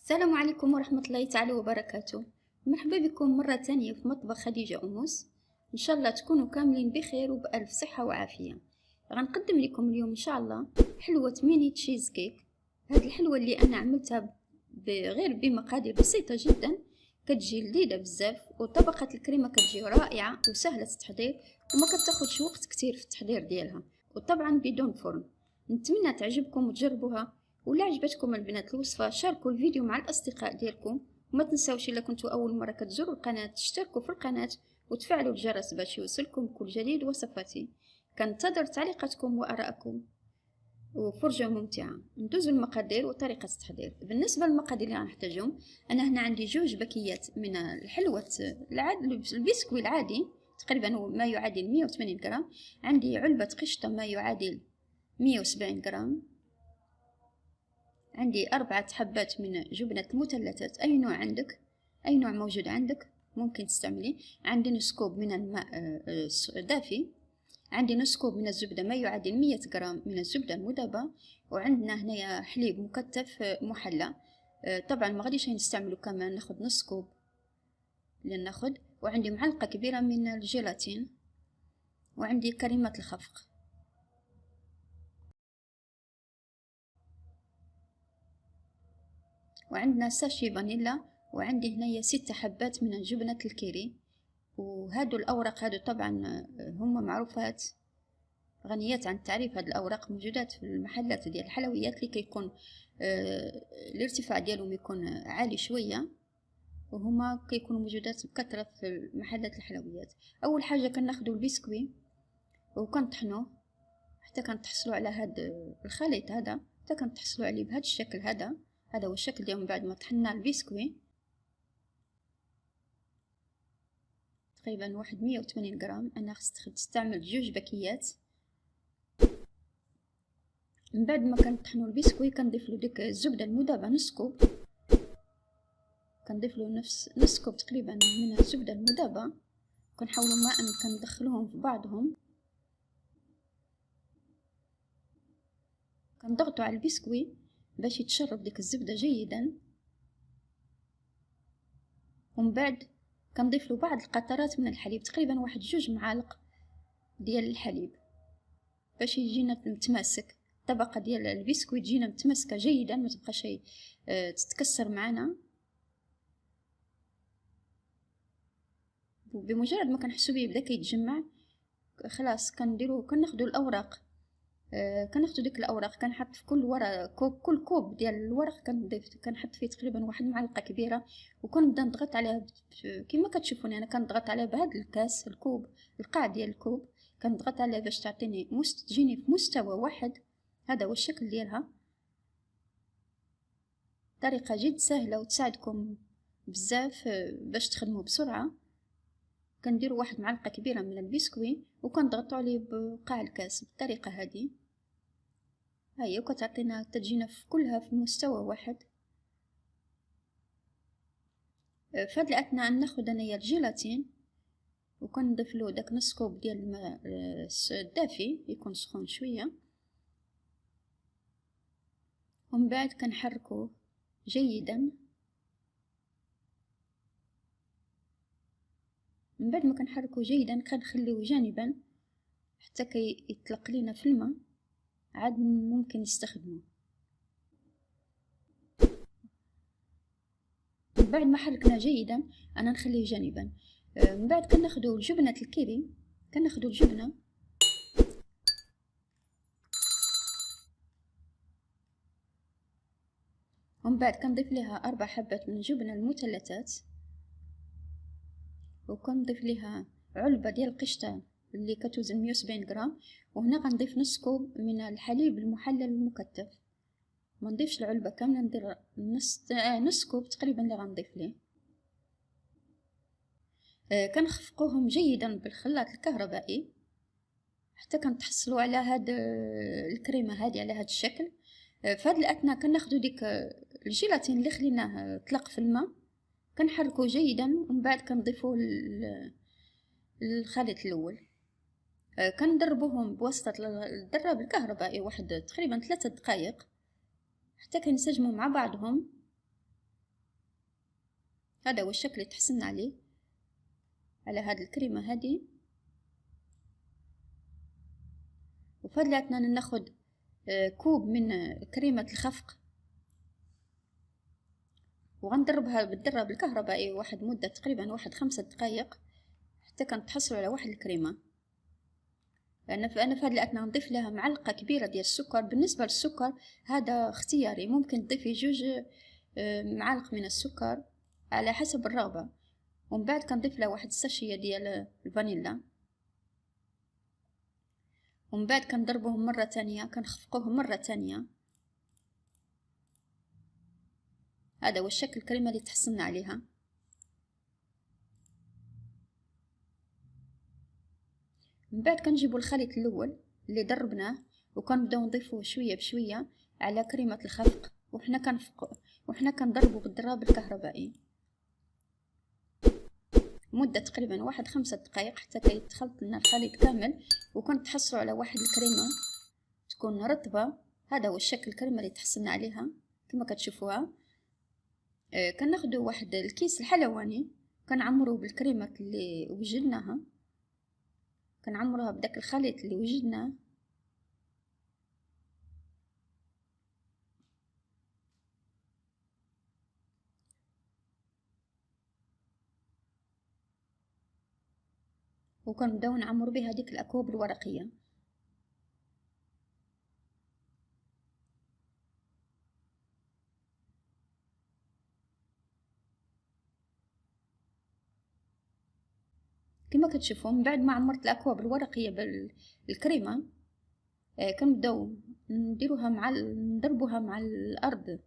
السلام عليكم ورحمة الله تعالى وبركاته. مرحبا بكم مرة تانية في مطبخ خديجة أموس. إن شاء الله تكونوا كاملين بخير وبألف صحة وعافية. غنقدم لكم اليوم إن شاء الله حلوة ميني تشيز كيك. هذه الحلوة اللي أنا عملتها غير بمقادير بسيطة جدا، كتجي لذيذة بزاف، وطبقة الكريمة كتجي رائعة وسهلة التحضير وما كتاخدش وقت كتير في التحضير ديالها، وطبعا بدون فرن. نتمنى تعجبكم وتجربوها، ولا عجبتكم البنات الوصفة شاركوا الفيديو مع الأصدقاء ديالكم، وما تنساوش إلا كنتوا أول مرة كتزوروا القناة تشتركوا في القناة وتفعلوا الجرس باش يوصلكم كل جديد وصفاتي. كنتظر تعليقاتكم وآراءكم وفرجة ممتعة. ندوز المقادير وطريقة التحضير. بالنسبة للمقادير اللي غنحتاجهم، أنا هنا عندي 2 باكيات من الحلوة البسكوي العادي تقريبا ما يعادل 180 غرام. عندي علبة قشطة ما يعادل 170 غرام. عندي 4 حبات من جبنة المثلثات، أي نوع عندك، أي نوع موجود عندك ممكن تستعمليه. عندي نص كوب من الماء دافي. عندي نص كوب من الزبدة ما يعادل 100 غرام من الزبدة المذابة. وعندنا هنايا حليب مكتف محلى. طبعا ما غاديش نستعملو كمان، ناخد نص كوب لأن ناخد. وعندي معلقة كبيرة من الجيلاتين. وعندي كريمة الخفق. وعندنا ساشي فانيلا. وعندي هنايا 6 حبات من جبنة الكيري. وهادو الأوراق هادو طبعا هما معروفات غنيات عن التعريف. هاد الأوراق موجودات في المحلات ديال الحلويات اللي كيكون الارتفاع ديالهم يكون عالي شوية، وهما كيكونوا موجودات بكثرة في محلات الحلويات. أول حاجة كناخدو البسكوي وكنطحنوه حتى كنتحصلوا على هاد الخليط هذا، حتى كنتحصلوا عليه بهذا الشكل. هذا هو الشكل ديالهم بعد ما طحنا البسكوي. تقريبا واحد 180 غرام. انا خصت نستعمل 2 باكيات. من بعد ما كنطحنوا البسكوي كنضيف له ديك الزبده المذابه نص كوب. كنضيف له نص كوب تقريبا من الزبده المذابه. كنحاولوا ما ان كندخلوهم في بعضهم. كنضغطوا على البسكوي باش يتشرب ديك الزبده جيدا. ومن بعد كنضيف له بعض القطرات من الحليب، تقريبا واحد 2 معالق ديال الحليب باش يجينا متماسك. الطبقه ديال البسكوي تجينا متماسكه جيدا، ما تبقاش تتكسر معنا. بمجرد ما كنحسوا بيه بدا كيتجمع خلاص كناخدو الاوراق. كناخدو ديك الاوراق كنحط في كل ورق كل كوب ديال الورق كنحط فيه تقريبا واحد معلقه كبيره، وكنبدا نضغط عليها كما كتشوفوني انا كنضغط عليها بهذا الكاس الكوب، القاع ديال الكوب كنضغط عليها باش تعطيني تجيني في مستوى واحد. هذا هو الشكل ديالها. طريقه جد سهله وتساعدكم بزاف باش تخدموا بسرعه. كنديروا واحد معلقه كبيره من البسكوي وكنضغطوا عليه بقاع الكاس بالطريقه هذه. هاهي وكتعطينا تجينا في كلها في مستوى واحد. في هاد الاثناء ناخد انايا الجيلاتين وكنضيف له داك نص كوب ديال الماء الدافي يكون سخون شويه. ومن بعد كنحركوه جيدا. من بعد ما كنحركوه جيدا كنخليوه جانبا حتى يطلق لينا في الماء، عاد ممكن نستخدمه. من بعد ما حركنا جيدا انا نخليه جانبا. من بعد كناخدو جبنة الكيري. كناخدو الجبنة ومن بعد كنضيف لها 4 حبات من جبنة المثلثات. وكنضيف لها علبة ديال القشطة اللي كتوزن 170 غرام. وهنا غنضيف نص كوب من الحليب المحلى المكتف. ما نضيفش العلبة كاملة، ندير نص كوب تقريبا اللي غنضيف ليه. كنخفقوهم جيدا بالخلاط الكهربائي حتى كنتحصلوا على هاد الكريمه هذه على هاد الشكل. في هاد الاثناء كناخذوا ديك الجيلاتين اللي خليناه طلق في الماء كنحركوه جيدا. ومن بعد كنضيفوه للخليط الاول. كندربوهم بواسطه الدراب الكهربائي واحد تقريبا 3 دقائق حتى كينسجموا مع بعضهم. هذا هو الشكل اللي تحصلنا عليه على هذه الكريمة هذه. وفضلاتنا ناخد كوب من كريمة الخفق، وغندربها بالدرة الكهربائي واحد مدة تقريبا 5 دقائق حتى كنتحصلوا على واحد الكريمة. أنا في هاد الأثناء نضيف لها معلقة كبيرة ديال السكر. بالنسبة للسكر هذا اختياري، ممكن تضيفي 2 معالق من السكر على حسب الرغبة. ومن بعد كنضيف لها واحد الساشية ديال الفانيلا، ومن بعد كنضربوهم مرة تانية، كنخفقوهم مرة تانية. هذا هو الشكل الكريمة اللي تحصلنا عليها. من بعد كنجيبو الخليط الاول اللي دربناه وكنبداو نضيفوه شويه بشويه على كريمه الخفق، وحنا كنضربو بالضراب الكهربائي مده تقريبا 5 دقائق حتى كيتخلط لنا الخليط كامل، وكنتحصلوا على واحد الكريمه تكون رطبه. هذا هو الشكل الكريمه اللي تحصلنا عليها كما كتشوفوها. كناخدو واحد الكيس الحلواني كنعمروه بالكريمه اللي وجدناها، كنعمروها بداك الخليط اللي وجدناه. وكنبداو نعمرو بها هذيك الاكواب الورقيه. كما كتشوفوا من بعد ما عمرت الاكواب الورقيه بالكريمه كنبداو نضربوها مع الارض.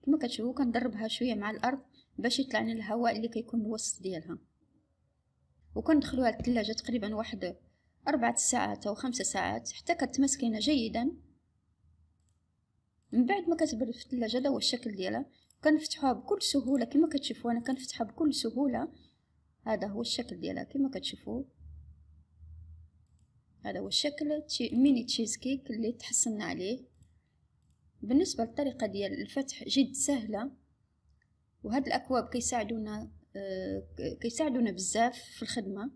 كما كتشوفوا كندربها شويه مع الارض باش يطلع لنا الهواء اللي كيكون الوسط ديالها، وكندخلوها للثلاجه تقريبا واحد 4 ساعات او 5 ساعات حتى كتمسكينه جيدا. من بعد ما كتبرد في الثلاجه هذا هو الشكل ديالها. كنفتحوها بكل سهوله كما كتشوفوا، انا كنفتحها بكل سهوله. هذا هو الشكل ديالها كما كتشوفوا. هذا هو الشكل ميني تشيز كيك اللي تحصلنا عليه. بالنسبه للطريقه ديال الفتح جد سهله، وهاد الاكواب كيساعدونا بزاف في الخدمه.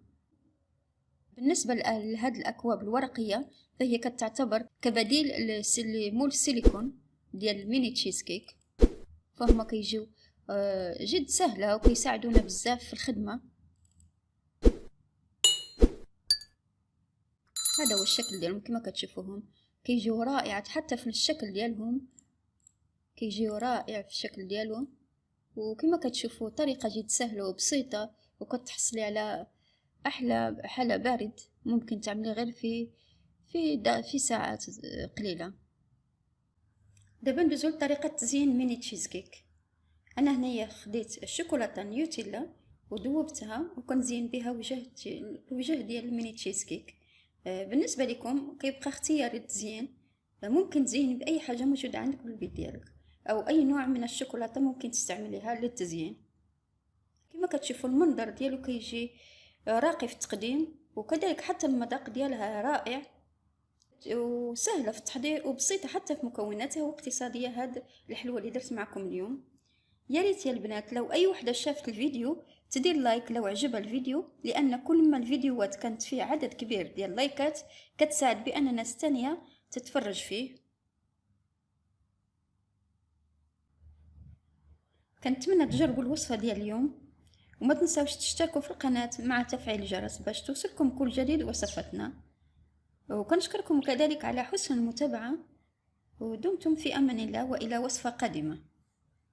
بالنسبه لهاد الاكواب الورقيه فهي كتعتبر كبديل لمول السيليكون ديال الميني تشيز كيك، فهما كيجيو جد سهله وكيساعدونا بزاف في الخدمه. هذا هو الشكل ديالهم كما كتشوفوهم، كيجيو رائعة حتى في الشكل ديالهم، كيجيو رائع في الشكل ديالهم. وكما كتشوفوا طريقة جد سهلة وبسيطة، وكتحصلي على احلى حلا بارد ممكن تعملي غير في ساعات قليلة. دابا ندوزو لطريقة تزيين ميني تشيز كيك. انا هنايا خديت الشوكولاتة نيوتيلا ودوبتها وكنزين بها وجه ديال الميني تشيز كيك. بالنسبه لكم كيبقى اختياري التزيين، ممكن تزين باي حاجه موجوده عندك في البيت ديالك، او اي نوع من الشوكولاته ممكن تستعمليها للتزيين. كما كتشوفوا المنظر ديالو كيجي راقي في التقديم، وكذلك حتى المذاق ديالها رائع وسهله في التحضير وبسيطه حتى في مكوناتها واقتصاديه. هاد الحلوه اللي درت معكم اليوم. يا ريت يا البنات لو اي وحده شافت الفيديو تدير لايك لو عجبها الفيديو، لان كل ما الفيديوهات كانت فيه عدد كبير ديال اللايكات كتساعد بان ناس تانية تتفرج فيه. كنتمنى تجربوا الوصفه ديال اليوم، وما تنساوش تشتركوا في القناه مع تفعيل الجرس باش توصلكم كل جديد وصفاتنا. وكنشكركم كذلك على حسن المتابعه، ودمتم في امان الله والى وصفه قادمه.